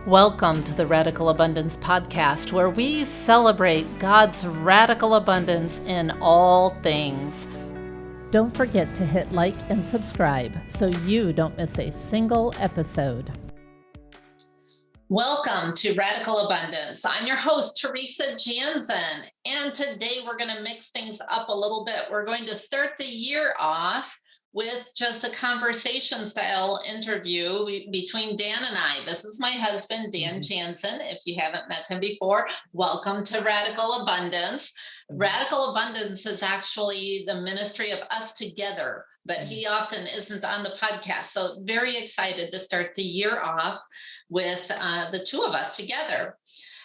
Welcome to the Radical Abundance Podcast, where we celebrate God's radical abundance in all things. Don't forget to hit like and subscribe so you don't miss a single episode. Welcome to Radical Abundance. I'm your host, Teresa Janzen, and today we're going to mix things up a little bit. We're going to start the year off with just a conversation style interview between Dan and I. This is my husband, Dan Janzen. If you haven't met him before, welcome to Radical Abundance. Radical Abundance is actually the ministry of us together, but he often isn't on the podcast. So very excited to start the year off with the two of us together.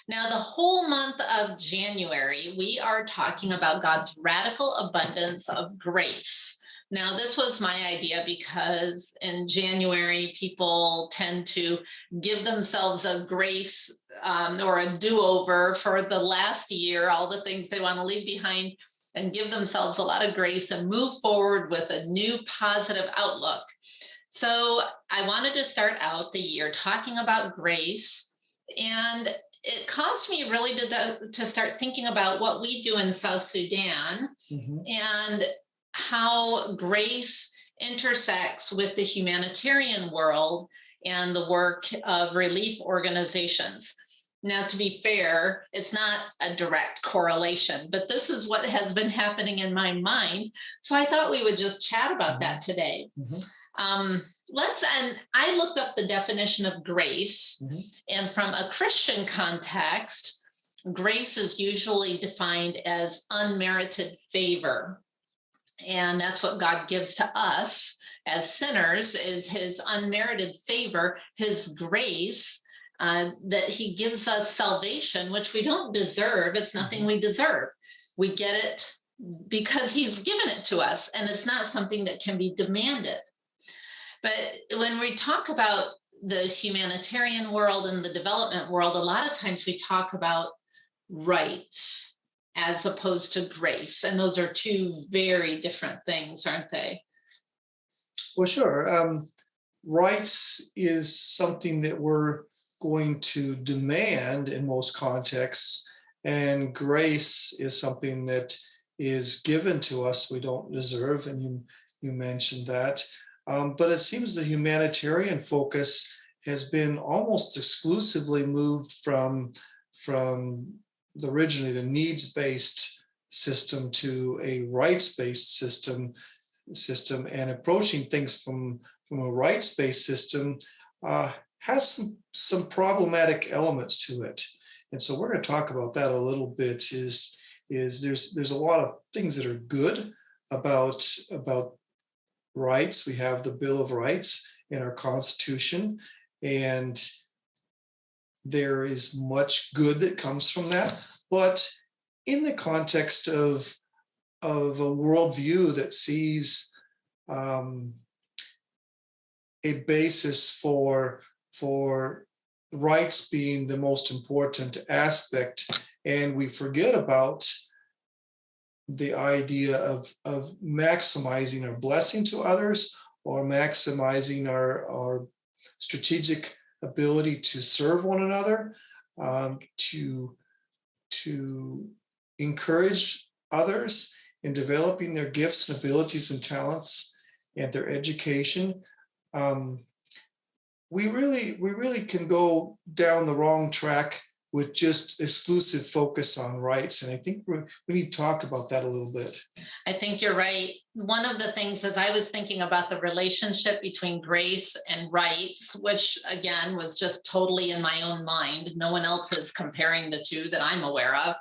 Now, the whole month of January, we are talking about God's radical abundance of grace. Now, this was my idea because in January, people tend to give themselves a grace or a do-over for the last year, all the things they want to leave behind, and give themselves a lot of grace and move forward with a new positive outlook. So I wanted to start out the year talking about grace, and it caused me really to start thinking about what we do in South Sudan and how grace intersects with the humanitarian world and the work of relief organizations. Now, to be fair, it's not a direct correlation, but this is what has been happening in my mind. So I thought we would just chat about that today. And I looked up the definition of grace, and from a Christian context, grace is usually defined as unmerited favor. And that's what God gives to us as sinners, is his unmerited favor, his grace, that he gives us salvation, which we don't deserve. It's nothing we deserve. We get it because he's given it to us, and it's not something that can be demanded. But when we talk about the humanitarian world and the development world, a lot of times we talk about rights as opposed to grace. And those are two very different things, aren't they? Well, sure. Rights is something that we're going to demand in most contexts, and grace is something that is given to us we don't deserve, and you mentioned that. But it seems the humanitarian focus has been almost exclusively moved from originally the needs-based system to a rights-based system, and approaching things from a rights-based system has some problematic elements to it. And so we're going to talk about that a little bit. Is there's a lot of things that are good about rights. We have the Bill of Rights in our Constitution, and there is much good that comes from that. But in the context of a worldview that sees a basis for rights being the most important aspect, and we forget about the idea of maximizing our blessing to others, or maximizing our strategic ability to serve one another, to encourage others in developing their gifts and abilities and talents and their education. We really can go down the wrong track with just exclusive focus on rights. And I think we need to talk about that a little bit. I think you're right. One of the things, as I was thinking about the relationship between grace and rights, which again was just totally in my own mind, no one else is comparing the two that I'm aware of.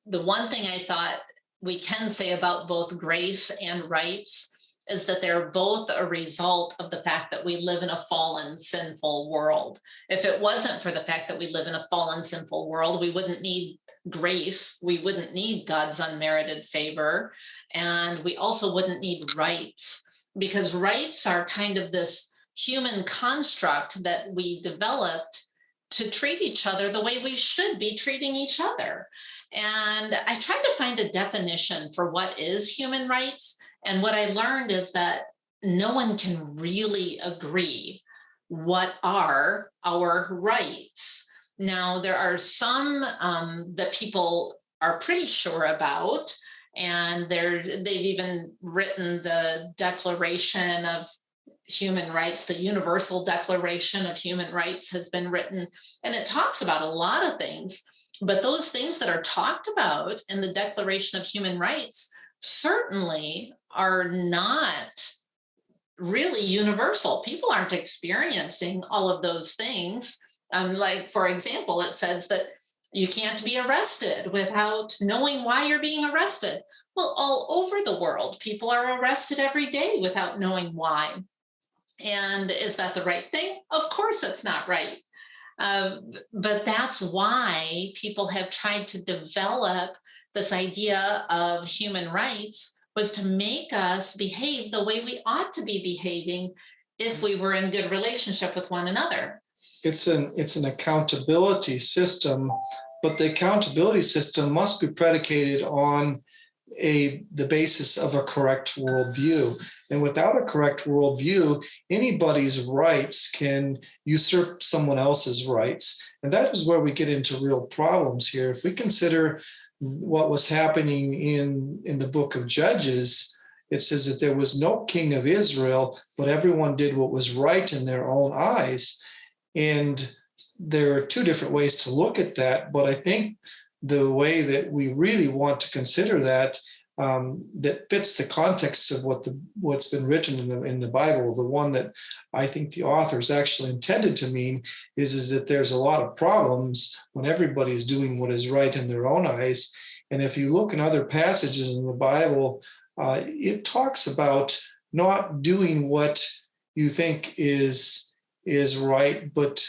The one thing I thought we can say about both grace and rights is that they're both a result of the fact that we live in a fallen, sinful world. If it wasn't for the fact that we live in a fallen, sinful world, we wouldn't need grace. We wouldn't need God's unmerited favor. And we also wouldn't need rights, because rights are kind of this human construct that we developed to treat each other the way we should be treating each other. And I tried to find a definition for what is human rights. And what I learned is that no one can really agree what are our rights. Now, there are some that people are pretty sure about, and they've even written the Declaration of Human Rights. The Universal Declaration of Human Rights has been written, and it talks about a lot of things. But those things that are talked about in the Declaration of Human Rights certainly are not really universal. People aren't experiencing all of those things. Like, for example, it says that you can't be arrested without knowing why you're being arrested. Well, all over the world, people are arrested every day without knowing why. And is that the right thing? Of course, it's not right. But that's why people have tried to develop this idea of human rights, was to make us behave the way we ought to be behaving if we were in good relationship with one another. It's an accountability system, but the accountability system must be predicated on the basis of a correct worldview. And without a correct worldview, anybody's rights can usurp someone else's rights. And that is where we get into real problems here. If we consider what was happening in the book of Judges, it says that there was no king of Israel, but everyone did what was right in their own eyes. And there are two different ways to look at that, but I think the way that we really want to consider that, that fits the context of what's been written in the Bible, the one that I think the authors actually intended to mean is that there's a lot of problems when everybody is doing what is right in their own eyes. And if you look in other passages in the Bible, it talks about not doing what you think is right, but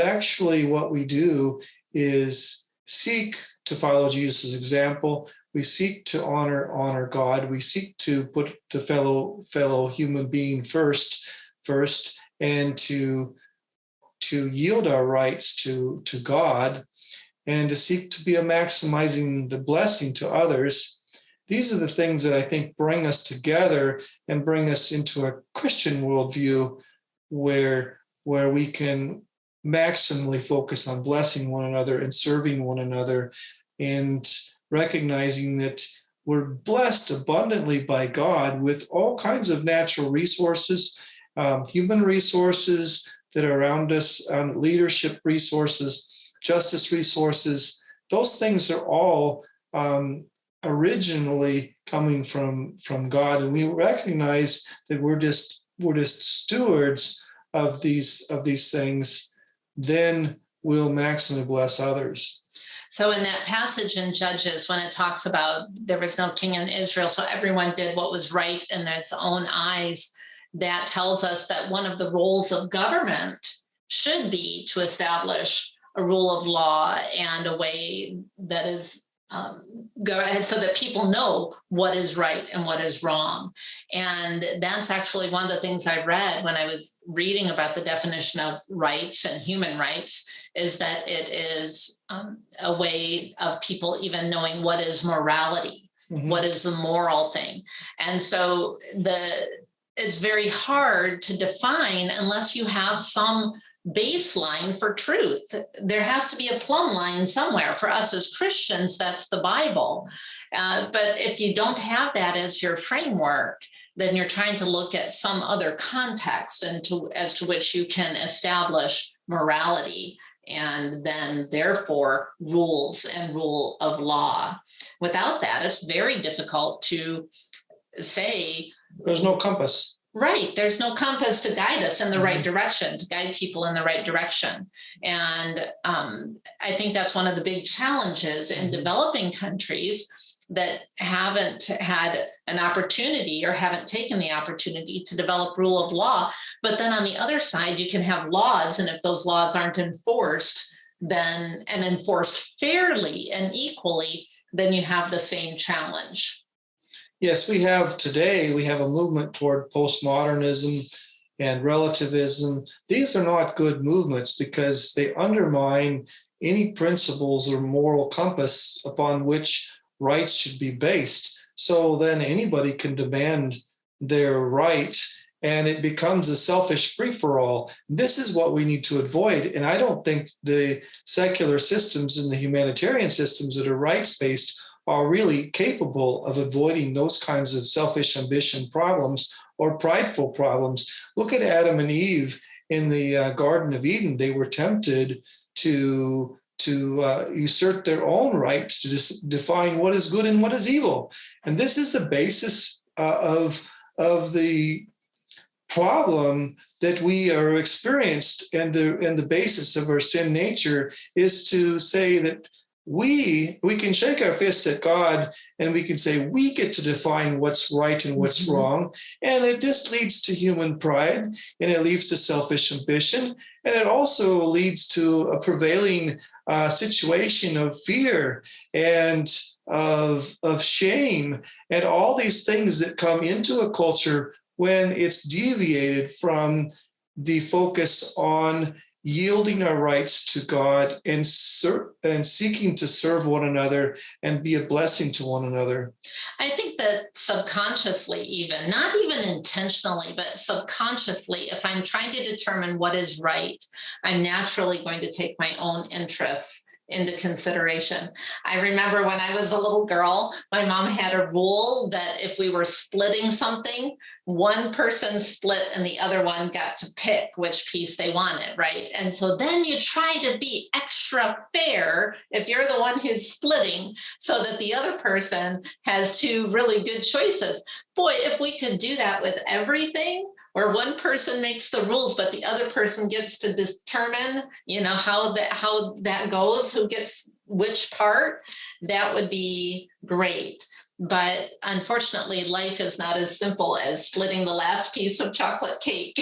actually what we do is seek to follow Jesus' example. We seek to honor God. We seek to put the fellow human being first, and to yield our rights to God, and to seek to be maximizing the blessing to others. These are the things that I think bring us together and bring us into a Christian worldview where we can maximally focus on blessing one another and serving one another, and recognizing that we're blessed abundantly by God with all kinds of natural resources, human resources that are around us, leadership resources, justice resources. Those things are all originally coming from God, and we recognize that we're just stewards of these things. Then we'll maximally bless others. So in that passage in Judges, when it talks about there was no king in Israel, so everyone did what was right in their own eyes, that tells us that one of the roles of government should be to establish a rule of law and a way that is so that people know what is right and what is wrong. And that's actually one of the things I read when I was reading about the definition of rights and human rights, is that it is a way of people even knowing what is morality, what is the moral thing. And so it's very hard to define unless you have some baseline for truth. There has to be a plumb line somewhere. For us as Christians, that's the Bible. But if you don't have that as your framework, then you're trying to look at some other context as to which you can establish morality, and then therefore rules and rule of law. Without that, it's very difficult to say. There's no compass. Right. There's no compass to guide us in the right direction, to guide people in the right direction. And I think that's one of the big challenges in developing countries that haven't had an opportunity or haven't taken the opportunity to develop rule of law. But then on the other side, you can have laws, and if those laws aren't enforced, then and enforced fairly and equally, then you have the same challenge. Yes, we have a movement toward postmodernism and relativism. These are not good movements because they undermine any principles or moral compass upon which rights should be based. So then anybody can demand their right and it becomes a selfish free-for-all. This is what we need to avoid. And I don't think the secular systems and the humanitarian systems that are rights-based are really capable of avoiding those kinds of selfish ambition problems or prideful problems. Look at Adam and Eve in the Garden of Eden. They were tempted to usurp their own rights to define what is good and what is evil. And this is the basis of the problem that we are experienced, and the basis of our sin nature is to say that we can shake our fist at God and we can say we get to define what's right and what's wrong. And it just leads to human pride, and it leads to selfish ambition. And it also leads to a prevailing situation of fear and of shame and all these things that come into a culture when it's deviated from the focus on yielding our rights to God and seeking to serve one another and be a blessing to one another. I think that subconsciously, even, not even intentionally, but subconsciously, if I'm trying to determine what is right, I'm naturally going to take my own interests into consideration. I remember when I was a little girl, my mom had a rule that if we were splitting something, one person split and the other one got to pick which piece they wanted, right? And so then you try to be extra fair if you're the one who's splitting so that the other person has two really good choices. Boy, if we could do that with everything, where one person makes the rules, but the other person gets to determine, how that goes, who gets which part, that would be great. But unfortunately, life is not as simple as splitting the last piece of chocolate cake.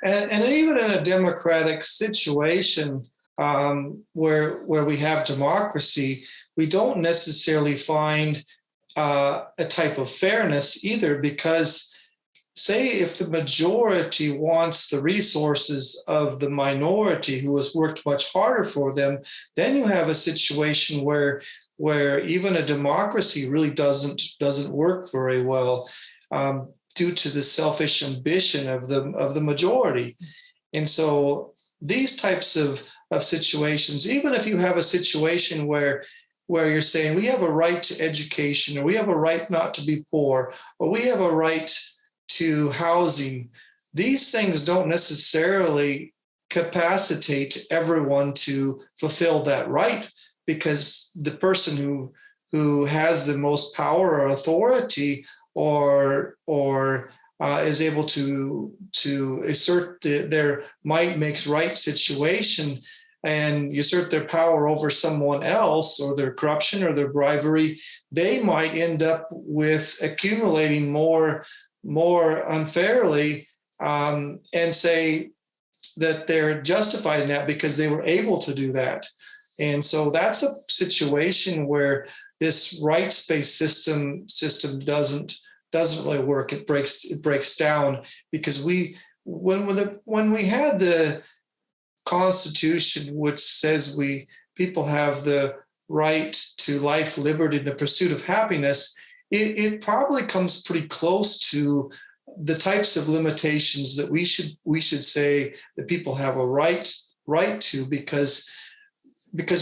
And even in a democratic situation where we have democracy, we don't necessarily find a type of fairness either, because say if the majority wants the resources of the minority who has worked much harder for them, then you have a situation where even a democracy really doesn't work very well due to the selfish ambition of the majority. And so these types of situations, even if you have a situation where you're saying we have a right to education, or we have a right not to be poor, or we have a right to housing, these things don't necessarily capacitate everyone to fulfill that right, because the person who has the most power or authority or is able to assert their might makes right situation and assert their power over someone else, or their corruption or their bribery, they might end up with accumulating more unfairly, and say that they're justified in that because they were able to do that. And so that's a situation where this rights-based system doesn't really work. It breaks down, because when we had the Constitution, which says people have the right to life, liberty, and the pursuit of happiness, it probably comes pretty close to the types of limitations that we should say that people have a right to, because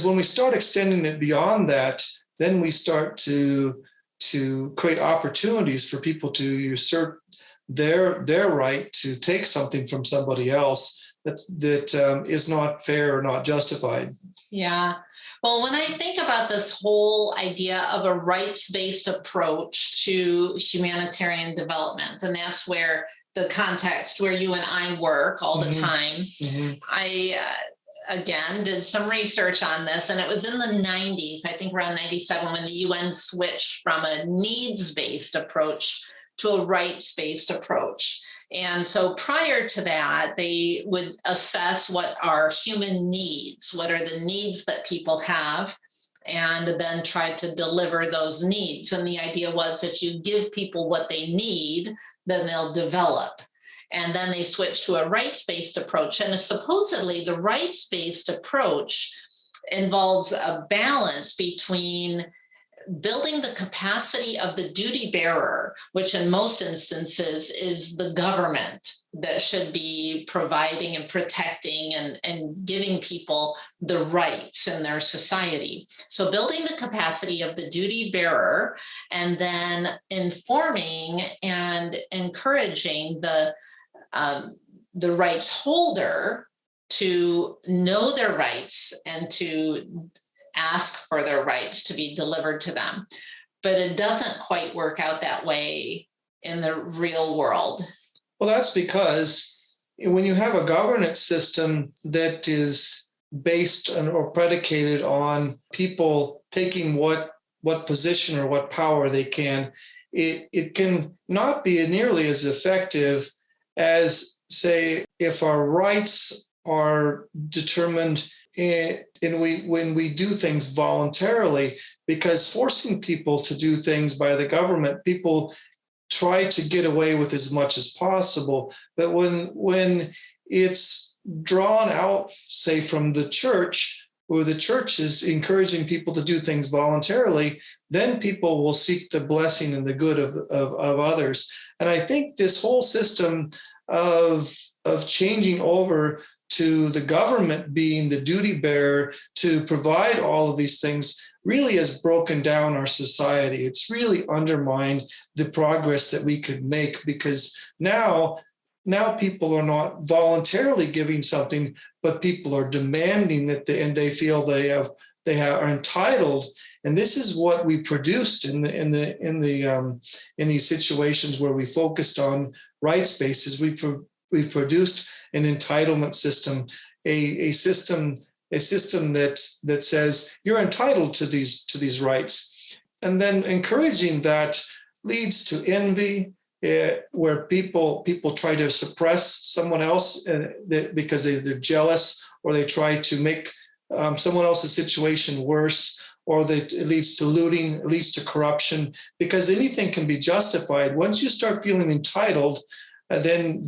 when we start extending it beyond that, then we start to create opportunities for people to usurp their right to take something from somebody else that is not fair or not justified. Yeah. Well, when I think about this whole idea of a rights-based approach to humanitarian development, and that's where the context where you and I work all the time, I, again, did some research on this, and it was in the 90s, I think around 97, when the UN switched from a needs-based approach to a rights-based approach. And so prior to that, they would assess what are human needs, what are the needs that people have, and then try to deliver those needs. And the idea was if you give people what they need, then they'll develop. And then they switched to a rights-based approach. And supposedly the rights-based approach involves a balance between building the capacity of the duty bearer, which in most instances is the government that should be providing and protecting and giving people the rights in their society. So building the capacity of the duty bearer, and then informing and encouraging the rights holder to know their rights and to ask for their rights to be delivered to them. But it doesn't quite work out that way in the real world. Well, that's because when you have a governance system that is based on or predicated on people taking what position or what power they can, it can not be nearly as effective as, say, if our rights are determined when we do things voluntarily, because forcing people to do things by the government, people try to get away with as much as possible. But when it's drawn out, say, from the church, where the church is encouraging people to do things voluntarily, then people will seek the blessing and the good of others. And I think this whole system of changing over to the government being the duty bearer to provide all of these things really has broken down our society. It's really undermined the progress that we could make, because now people are not voluntarily giving something, but people are demanding that and they feel they are entitled. And this is what we produced in these situations where we focused on rights bases. We've produced an entitlement system, a system that says you're entitled to these rights, and then encouraging that leads to envy, where people try to suppress someone else because they're jealous, or they try to make someone else's situation worse, or that it leads to looting, it leads to corruption, because anything can be justified. Once you start feeling entitled, then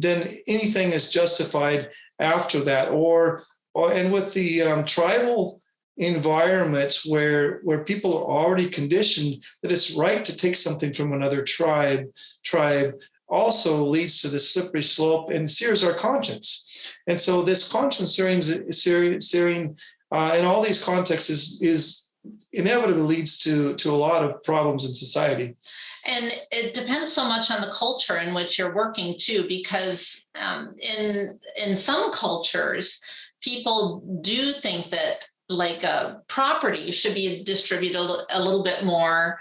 anything is justified after that. And with the tribal environments where people are already conditioned that it's right to take something from another tribe also leads to the slippery slope and sears our conscience. And so this conscience searing in all these contexts is inevitably leads to a lot of problems in society. And it depends so much on the culture in which you're working too, because in some cultures, people do think that like property should be distributed a little bit more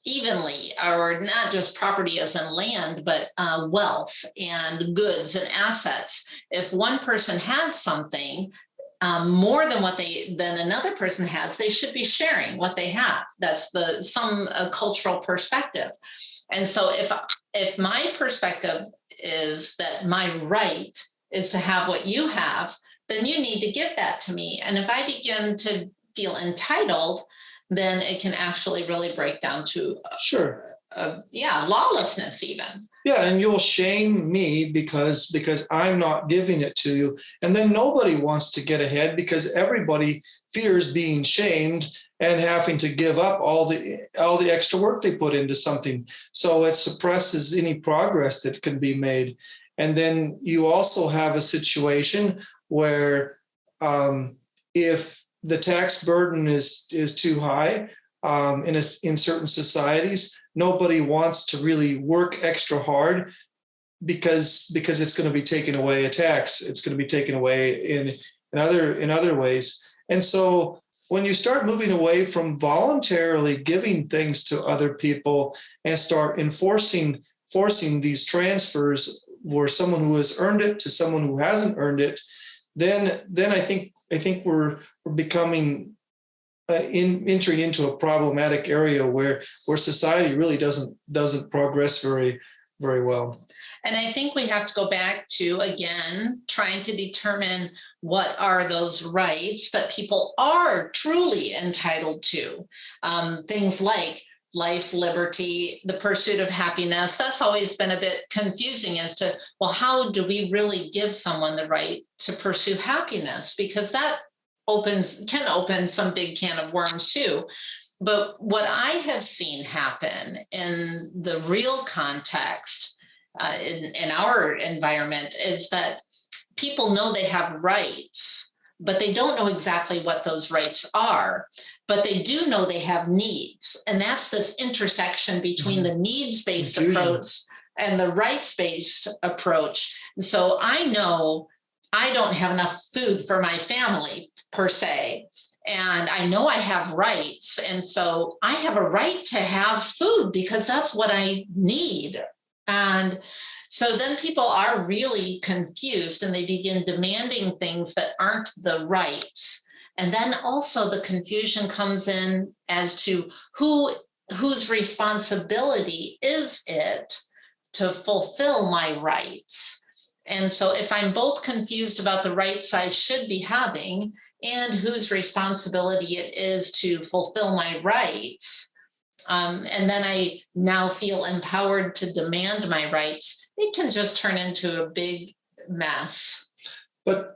evenly, or not just property as in land, but wealth and goods and assets. If one person has something more than than another person has, they should be sharing what they have. That's some cultural perspective. And so if my perspective is that my right is to have what you have, then you need to give that to me. And if I begin to feel entitled, then it can actually really break down to lawlessness even. Yeah, and you'll shame me because I'm not giving it to you. And then nobody wants to get ahead because everybody fears being shamed and having to give up all the extra work they put into something. So it suppresses any progress that can be made. And then you also have a situation where if the tax burden is too high in certain societies, nobody wants to really work extra hard because it's going to be taken away a tax. It's going to be taken away in other ways. And so when you start moving away from voluntarily giving things to other people and start forcing these transfers where someone who has earned it to someone who hasn't earned it, then I think we're becoming entering into a problematic area where society really doesn't progress very, very well. And I think we have to go back to, again, trying to determine what are those rights that people are truly entitled to. Things like life, liberty, the pursuit of happiness. That's always been a bit confusing as to, well, how do we really give someone the right to pursue happiness? Because that can open some big can of worms too. But what I have seen happen in the real context in our environment is that people know they have rights, but they don't know exactly what those rights are. But they do know they have needs. And that's this intersection between the needs-based approach and the rights-based approach. And so I know I don't have enough food for my family per se. And I know I have rights. And so I have a right to have food because that's what I need. And so then people are really confused and they begin demanding things that aren't the rights. And then also the confusion comes in as to whose responsibility is it to fulfill my rights. And so if I'm both confused about the rights I should be having and whose responsibility it is to fulfill my rights, and then I now feel empowered to demand my rights, it can just turn into a big mess. But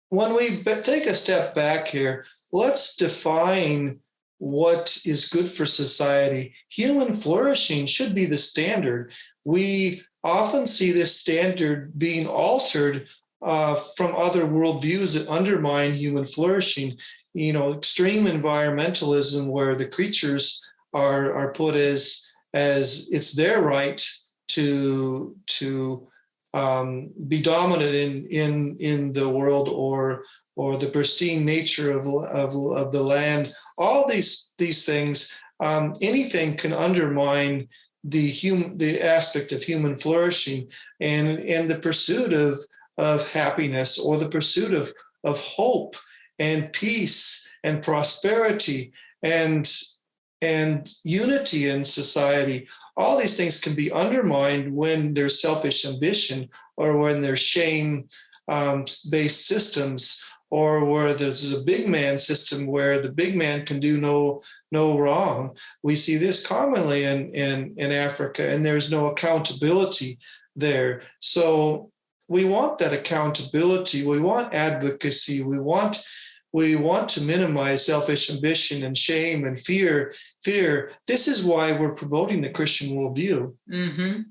when we take a step back here, let's define what is good for society. Human flourishing should be the standard. We often see this standard being altered from other worldviews that undermine human flourishing. You know, extreme environmentalism, where the creatures are put as it's their right to be dominant in the world, or the pristine nature of the land. All these things, anything can undermine the aspect of human flourishing and the pursuit of happiness, or the pursuit of hope and peace and prosperity and unity in society. All these things can be undermined when there's selfish ambition, or when there's shame-based systems, or where there's a big man system where the big man can do no wrong. We see this commonly in Africa, and there's no accountability there. So we want that accountability. We want advocacy. We want to minimize selfish ambition and shame and fear. This is why we're promoting the Christian worldview. Mm-hmm.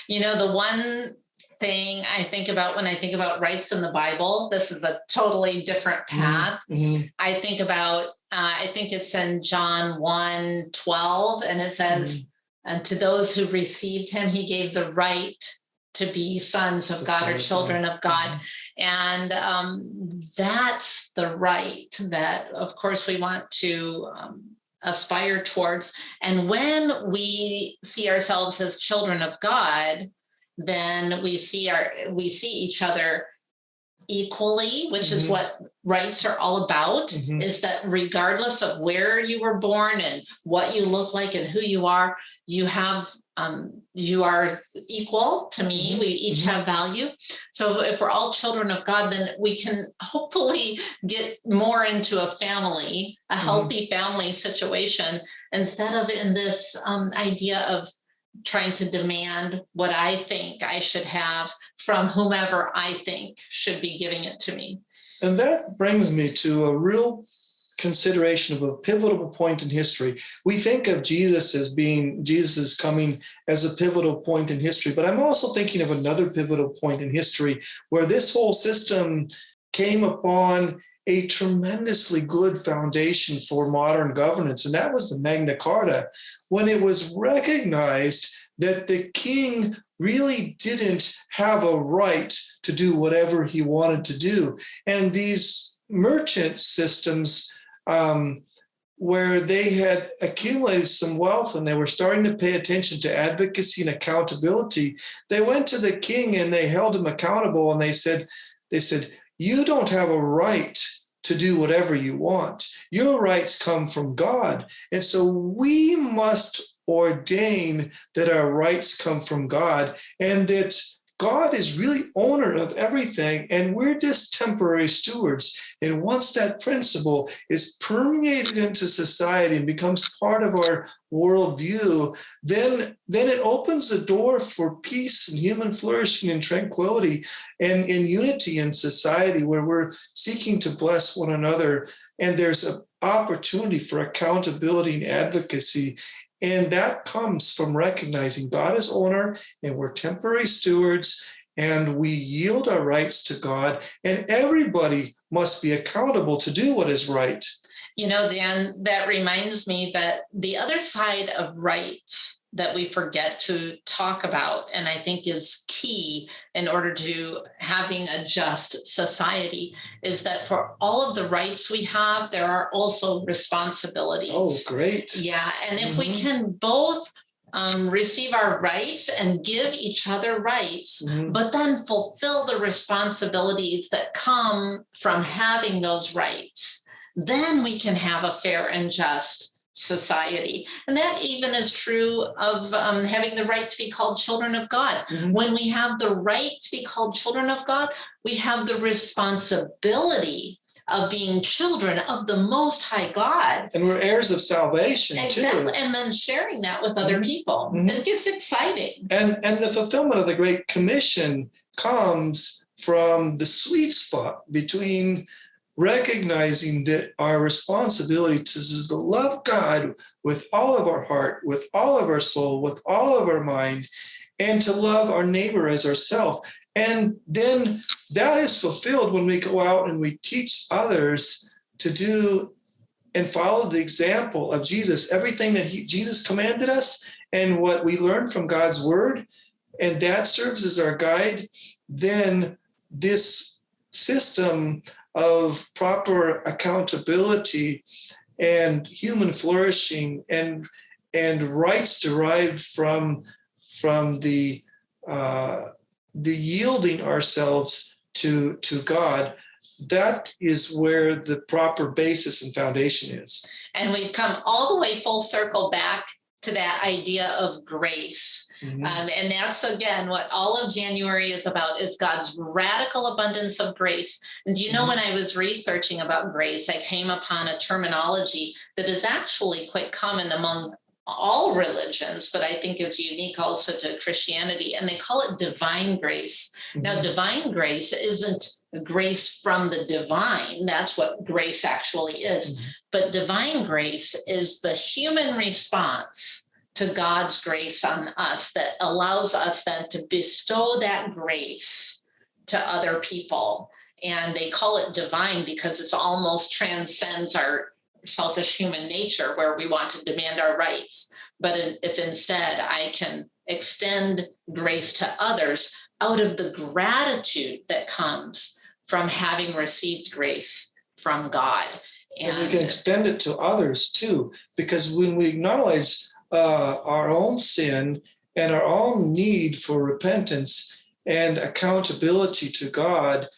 You know, the one thing I think about when I think about rights in the Bible, this is a totally different path. Mm-hmm. I think about, I think it's in John 1:12, and it says, and to those who received him, he gave the right to be sons of God or children of God. And that's the right that, of course, we want to aspire towards. And when we see ourselves as children of God, then we see each other equally, which is what rights are all about, is that regardless of where you were born and what you look like and who you are, you are equal to me. We each have value. So if we're all children of God, then we can hopefully get more into a family, a healthy family situation, instead of in this idea of trying to demand what I think I should have from whomever I think should be giving it to me. And that brings me to a real consideration of a pivotal point in history. We think of Jesus as coming as a pivotal point in history, but I'm also thinking of another pivotal point in history where this whole system came upon a tremendously good foundation for modern governance, and that was the Magna Carta, when it was recognized that the king really didn't have a right to do whatever he wanted to do. And these merchant systems, where they had accumulated some wealth and they were starting to pay attention to advocacy and accountability, they went to the king and they held him accountable, and they said, you don't have a right to do whatever you want. Your rights come from God. And so we must ordain that our rights come from God, and that God is really owner of everything, and we're just temporary stewards. And once that principle is permeated into society and becomes part of our worldview, then it opens the door for peace and human flourishing and tranquility and in unity in society, where we're seeking to bless one another. And there's an opportunity for accountability and advocacy. And that comes from recognizing God is owner and we're temporary stewards, and we yield our rights to God, and everybody must be accountable to do what is right. You know, Dan, that reminds me that the other side of rights that we forget to talk about, and I think is key in order to having a just society, is that for all of the rights we have, there are also responsibilities. Oh, great. Yeah, and if we can both receive our rights and give each other rights, but then fulfill the responsibilities that come from having those rights, then we can have a fair and just society. And that even is true of having the right to be called children of God. When we have the right to be called children of God, we have the responsibility of being children of the Most High God. And we're heirs of salvation, exactly. too. And then sharing that with other people. It gets exciting. And the fulfillment of the Great Commission comes from the sweet spot between recognizing that our responsibility is to love God with all of our heart, with all of our soul, with all of our mind, and to love our neighbor as ourselves. And then that is fulfilled when we go out and we teach others to do and follow the example of Jesus, everything that Jesus commanded us and what we learn from God's word, and that serves as our guide. Then this system of proper accountability and human flourishing and rights derived from the yielding ourselves to God, that is where the proper basis and foundation is. And we've come all the way full circle back to that idea of grace. And that's, again, what all of January is about, is God's radical abundance of grace. And do you know, when I was researching about grace, I came upon a terminology that is actually quite common among all religions, but I think is unique also to Christianity, and they call it divine grace. Now, divine grace isn't grace from the divine. That's what grace actually is. But divine grace is the human response to God's grace on us that allows us then to bestow that grace to other people. And they call it divine because it's almost transcends our selfish human nature, where we want to demand our rights. But if instead I can extend grace to others out of the gratitude that comes from having received grace from God. And we can extend it to others too, because when we acknowledge our own sin and our own need for repentance and accountability to God,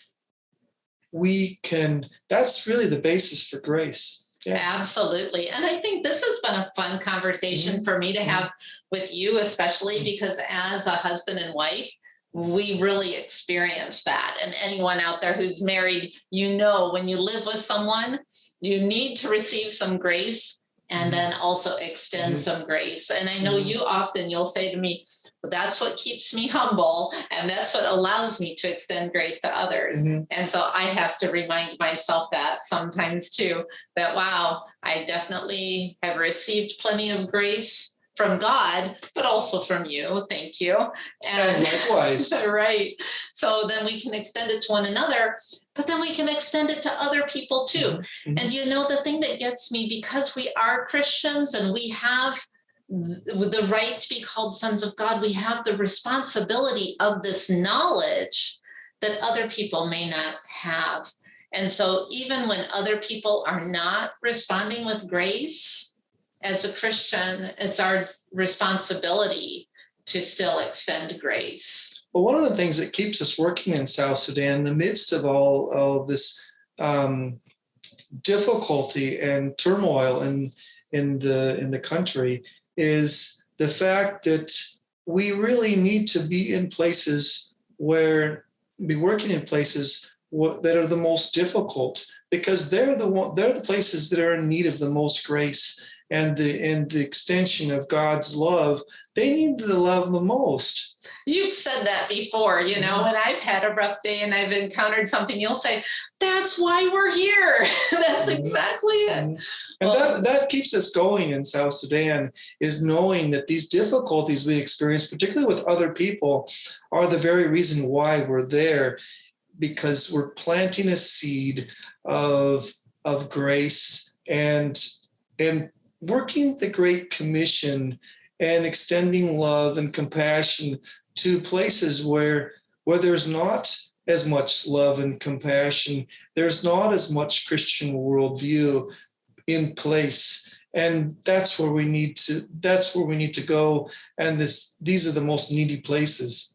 that's really the basis for grace. Yeah. Absolutely. And I think this has been a fun conversation for me to have with you, especially because as a husband and wife, we really experience that. And anyone out there who's married, you know, when you live with someone, you need to receive some grace and then also extend some grace. And I know you'll say to me, well, that's what keeps me humble, and that's what allows me to extend grace to others. And so I have to remind myself that sometimes too, that, wow, I definitely have received plenty of grace from God, but also from you. Thank you. And likewise. Right. So then we can extend it to one another, but then we can extend it to other people too. And you know, the thing that gets me, because we are Christians and we have the right to be called sons of God, we have the responsibility of this knowledge that other people may not have. And so even when other people are not responding with grace, as a Christian, it's our responsibility to still extend grace. Well, one of the things that keeps us working in South Sudan in the midst of all of this difficulty and turmoil in the country is the fact that we really need to be in places where be working in places that are the most difficult, because they're the places that are in need of the most grace and the extension of God's love. They need the love the most. You've said that before, you know, when I've had a rough day and I've encountered something, you'll say, that's why we're here. That's exactly it. And that keeps us going in South Sudan, is knowing that these difficulties we experience, particularly with other people, are the very reason why we're there, because we're planting a seed of grace and working the Great Commission and extending love and compassion to places where there's not as much love and compassion, there's not as much Christian worldview in place. And that's where we need to go. And these are the most needy places.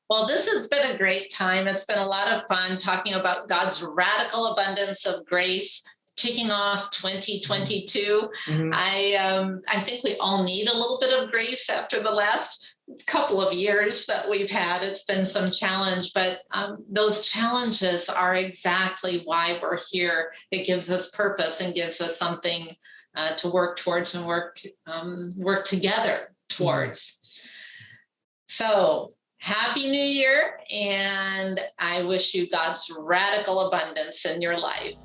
Well, this has been a great time. It's been a lot of fun talking about God's radical abundance of grace, kicking off 2022. I think we all need a little bit of grace after the last couple of years that we've had. It's been some challenge, but those challenges are exactly why we're here. It gives us purpose and gives us something to work towards and work together towards. So Happy New Year, and I wish you God's radical abundance in your life.